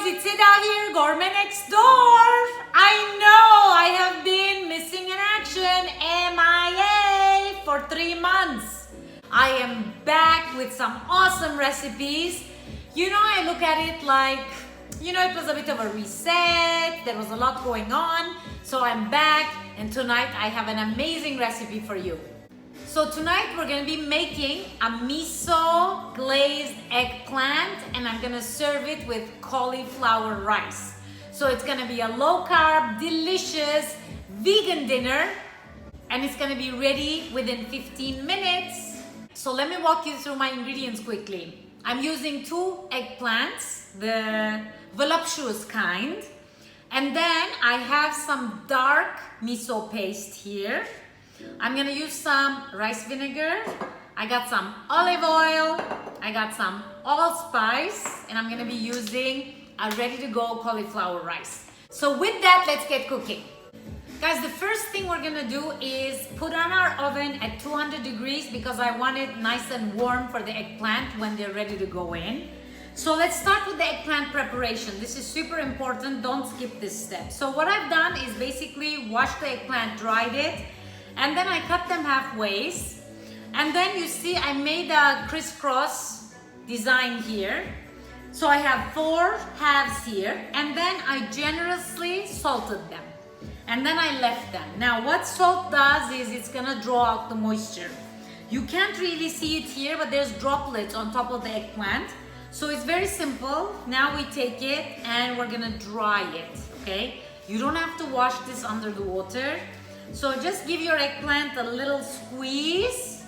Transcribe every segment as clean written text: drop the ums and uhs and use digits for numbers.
it's Ida here, Gourmet Next Door. I know I have been missing in action, MIA, for 3 months. I am back with some awesome recipes. I look at it like, it was a bit of a reset. There was a lot going on. So I'm back, and tonight I have an amazing recipe for you. So tonight we're going to be making a miso glazed eggplant, and I'm going to serve it with cauliflower rice. So it's going to be a low carb, delicious vegan dinner, and it's going to be ready within 15 minutes. So let me walk you through my ingredients quickly. I'm using 2 eggplants, the voluptuous kind, and then I have some dark miso paste here. I'm gonna use some rice vinegar. I got some olive oil. I got some allspice, and I'm gonna be using a ready-to-go cauliflower rice. So with that, let's get cooking. Guys, the first thing we're gonna do is put on our oven at 200 degrees because I want it nice and warm for the eggplant when they're ready to go in. So let's start with the eggplant preparation. This is super important, don't skip this step. So what I've done is basically washed the eggplant, dried it, and then I cut them halfways. And then you see I made a crisscross design here. So I have 4 halves here, and then I generously salted them. And then I left them. Now what salt does is it's gonna draw out the moisture. You can't really see it here, but there's droplets on top of the eggplant. So it's very simple. Now we take it and we're gonna dry it, okay? You don't have to wash this under the water. So just give your eggplant a little squeeze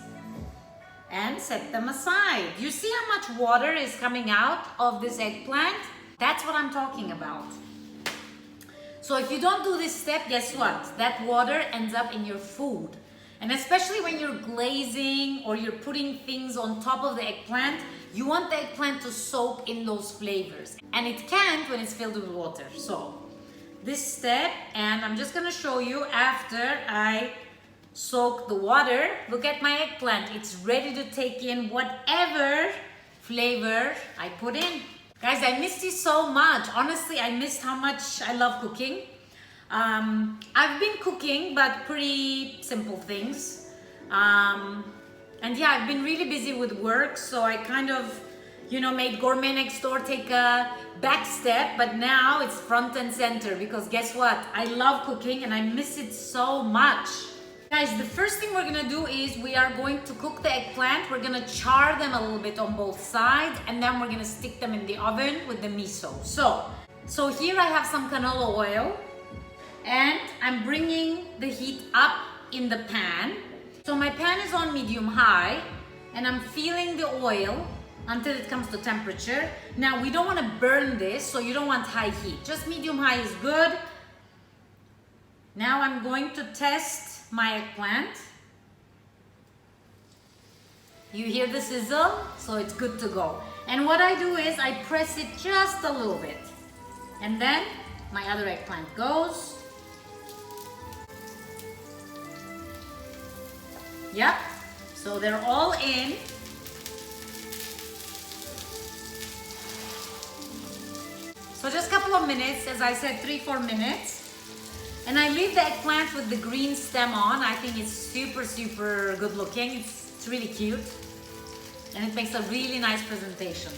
and set them aside. You see how much water is coming out of this eggplant? That's what I'm talking about. So if you don't do this step, guess what? That water ends up in your food. And especially when you're glazing or you're putting things on top of the eggplant, you want the eggplant to soak in those flavors. And it can't when it's filled with water. So this step, and I'm just gonna show you after I soak the water. Look at my eggplant. It's ready to take in whatever flavor I put in. Guys, I missed you so much. Honestly, I missed how much I love cooking. I've been cooking, but pretty simple things. And yeah, I've been really busy with work, so I kind of, made Gourmet Next Door take a back step, but now it's front and center because guess what? I love cooking and I miss it so much. Guys, the first thing we're gonna do is we are going to cook the eggplant. We're gonna char them a little bit on both sides, and then we're gonna stick them in the oven with the miso. So here I have some canola oil, and I'm bringing the heat up in the pan. So my pan is on medium high, and I'm feeling the oil until it comes to temperature. Now we don't want to burn this, so you don't want high heat. Just medium high is good. Now I'm going to test my eggplant. You hear the sizzle? So it's good to go. And what I do is I press it just a little bit. And then my other eggplant goes. Yep, so they're all in. So just a couple of minutes, as I said, 3-4 minutes. And I leave the eggplant with the green stem on. I think it's super, super good looking. It's really cute. And it makes a really nice presentation.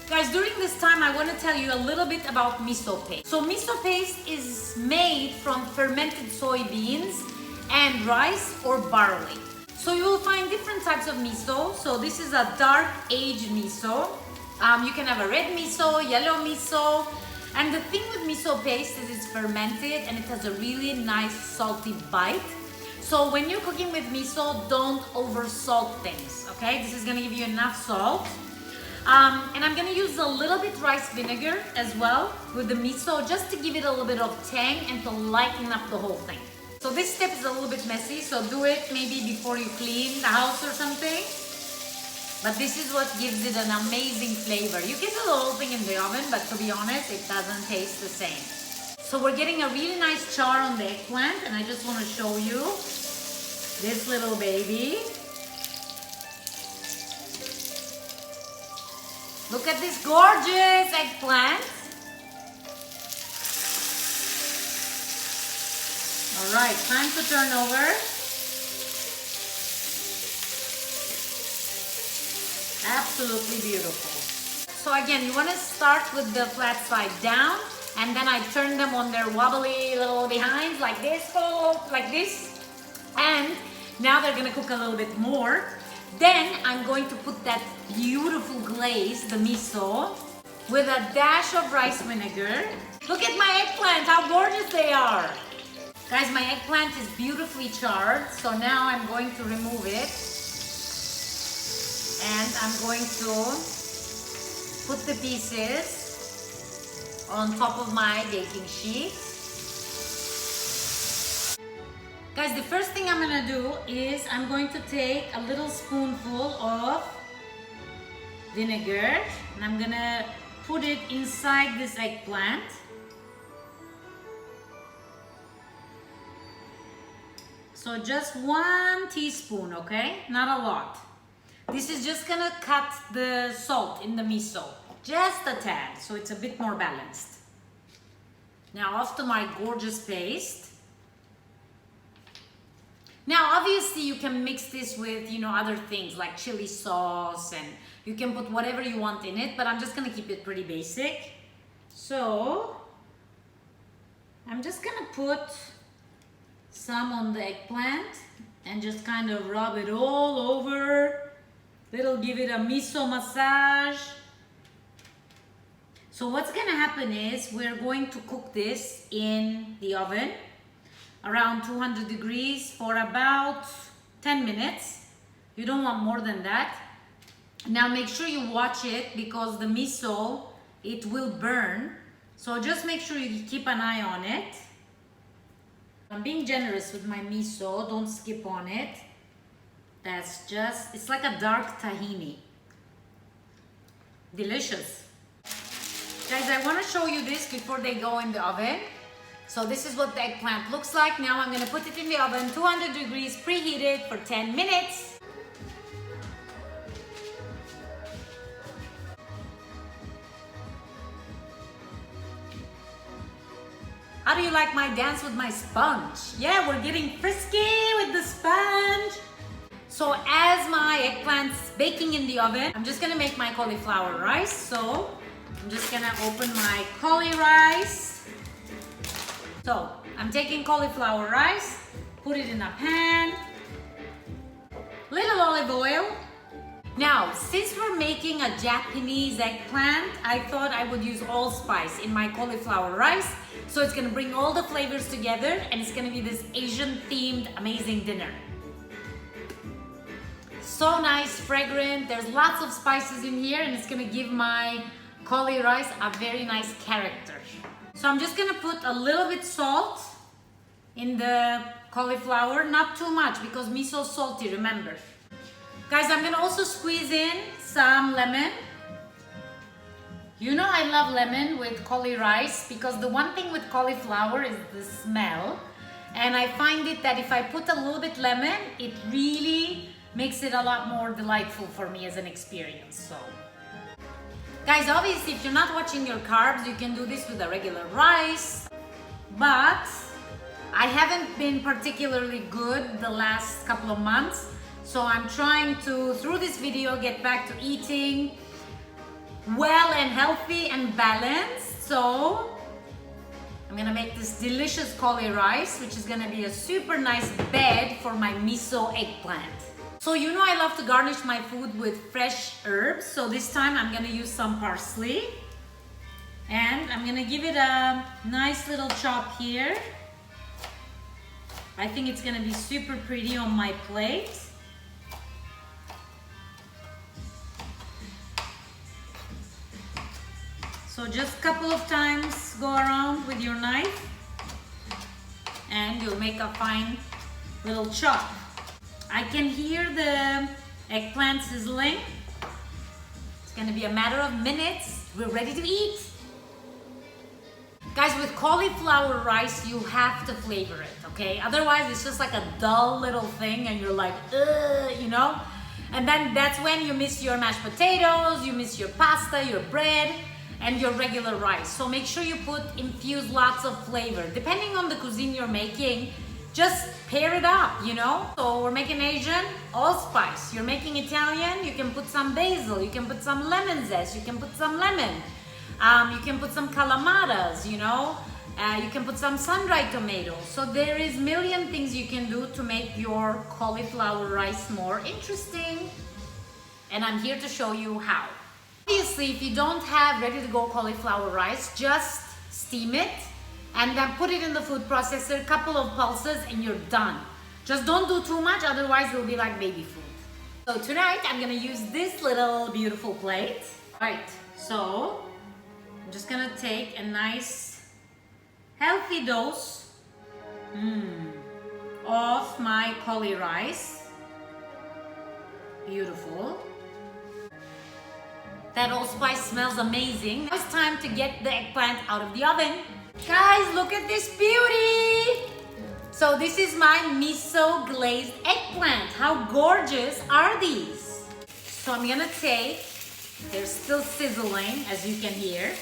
Guys, during this time, I want to tell you a little bit about miso paste. So miso paste is made from fermented soybeans and rice or barley. So you will find different types of miso. So this is a dark aged miso. You can have a red miso, yellow miso. And the thing with miso paste is it's fermented and it has a really nice salty bite. So when you're cooking with miso, don't over salt things, okay? This is gonna give you enough salt. And I'm gonna use a little bit rice vinegar as well with the miso, just to give it a little bit of tang and to lighten up the whole thing. So this step is a little bit messy, so do it maybe before you clean the house or something. But this is what gives it an amazing flavor. You can do the whole thing in the oven, but to be honest, it doesn't taste the same. So we're getting a really nice char on the eggplant, and I just want to show you this little baby. Look at this gorgeous eggplant. All right, time to turn over. Absolutely beautiful. So again, you want to start with the flat side down, and then I turn them on their wobbly little behinds like this, like this. And now they're gonna cook a little bit more. Then I'm going to put that beautiful glaze, the miso, with a dash of rice vinegar. Look at my eggplant, how gorgeous they are. Guys, my eggplant is beautifully charred, so now I'm going to remove it. And I'm going to put the pieces on top of my baking sheet. Guys, the first thing I'm gonna do is I'm going to take a little spoonful of vinegar and I'm gonna put it inside this eggplant. So just 1 teaspoon, okay? Not a lot. This is just gonna cut the salt in the miso, just a tad, so it's a bit more balanced. Now off to my gorgeous paste. Now obviously you can mix this with, other things like chili sauce, and you can put whatever you want in it, but I'm just gonna keep it pretty basic. So I'm just gonna put some on the eggplant and just kind of rub it all over. Give it a miso massage. So what's gonna happen is we're going to cook this in the oven around 200 degrees for about 10 minutes. You don't want more than that. Now make sure you watch it because the miso, it will burn. So just make sure you keep an eye on it. I'm being generous with my miso, don't skip on it. It's like a dark tahini. Delicious. Guys, I want to show you this before they go in the oven. So this is what the eggplant looks like. Now I'm going to put it in the oven, 200 degrees, preheated for 10 minutes. How do you like my dance with my sponge? Yeah, we're getting frisky with the sponge. So as my eggplant's baking in the oven, I'm just gonna make my cauliflower rice. So I'm just gonna open my cauli rice. So I'm taking cauliflower rice, put it in a pan, little olive oil. Now, since we're making a Japanese eggplant, I thought I would use allspice in my cauliflower rice. So it's gonna bring all the flavors together and it's gonna be this Asian themed amazing dinner. So nice, fragrant, there's lots of spices in here and it's gonna give my cauli rice a very nice character. So I'm just gonna put a little bit salt in the cauliflower, not too much because miso is salty, remember. Guys, I'm gonna also squeeze in some lemon. You know I love lemon with cauli rice because the one thing with cauliflower is the smell. And I find it that if I put a little bit lemon, it really makes it a lot more delightful for me as an experience. So, guys, obviously if you're not watching your carbs, you can do this with a regular rice. But I haven't been particularly good the last couple of months. So I'm trying to, through this video, get back to eating well and healthy and balanced. So I'm gonna make this delicious cauli rice, which is gonna be a super nice bed for my miso eggplant. So you know I love to garnish my food with fresh herbs. So this time I'm gonna use some parsley. And I'm gonna give it a nice little chop here. I think it's gonna be super pretty on my plate. So just a couple of times go around with your knife and you'll make a fine little chop. I can hear the eggplant sizzling. It's gonna be a matter of minutes. We're ready to eat. Guys, with cauliflower rice, you have to flavor it, okay? Otherwise, it's just like a dull little thing and you're like, ugh, you know? And then that's when you miss your mashed potatoes, you miss your pasta, your bread, and your regular rice. So make sure you infuse lots of flavor. Depending on the cuisine you're making, just pair it up, you know? So we're making Asian, allspice. You're making Italian, you can put some basil, you can put some lemon zest, you can put some lemon. You can put some calamatas, you know? You can put some sun-dried tomatoes. So there is a million things you can do to make your cauliflower rice more interesting. And I'm here to show you how. Obviously, if you don't have ready-to-go cauliflower rice, just steam it and then put it in the food processor, couple of pulses, and you're done. Just don't do too much, otherwise it'll be like baby food. So tonight, I'm gonna use this little beautiful plate. All right, so I'm just gonna take a nice, healthy dose of my cauli rice. Beautiful. That allspice smells amazing. Now it's time to get the eggplant out of the oven. Guys, look at this beauty! So this is my miso glazed eggplant. How gorgeous are these? So I'm gonna take, they're still sizzling as you can hear.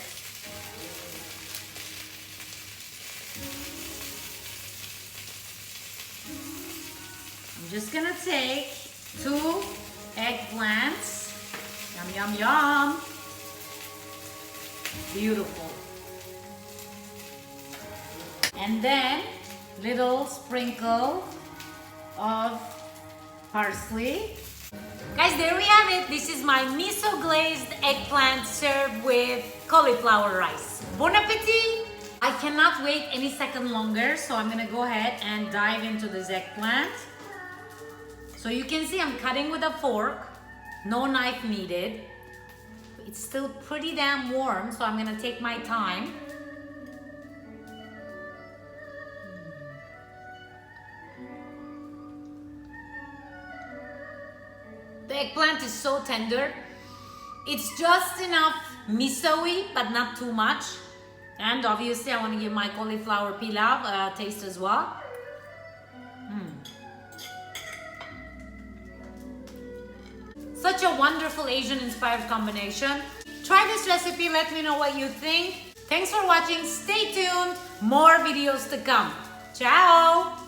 I'm just gonna take 2 eggplants. Yum, yum, yum. Beautiful. And then little sprinkle of parsley. Guys, there we have it. This is my miso glazed eggplant served with cauliflower rice. Bon appetit! I cannot wait any second longer, so I'm gonna go ahead and dive into this eggplant. So you can see I'm cutting with a fork, no knife needed. It's still pretty damn warm, so I'm gonna take my time. The eggplant is so tender. It's just enough miso-y, but not too much. And obviously I want to give my cauliflower pilau a taste as well. Such a wonderful Asian-inspired combination. Try this recipe, let me know what you think. Thanks for watching, stay tuned, more videos to come. Ciao!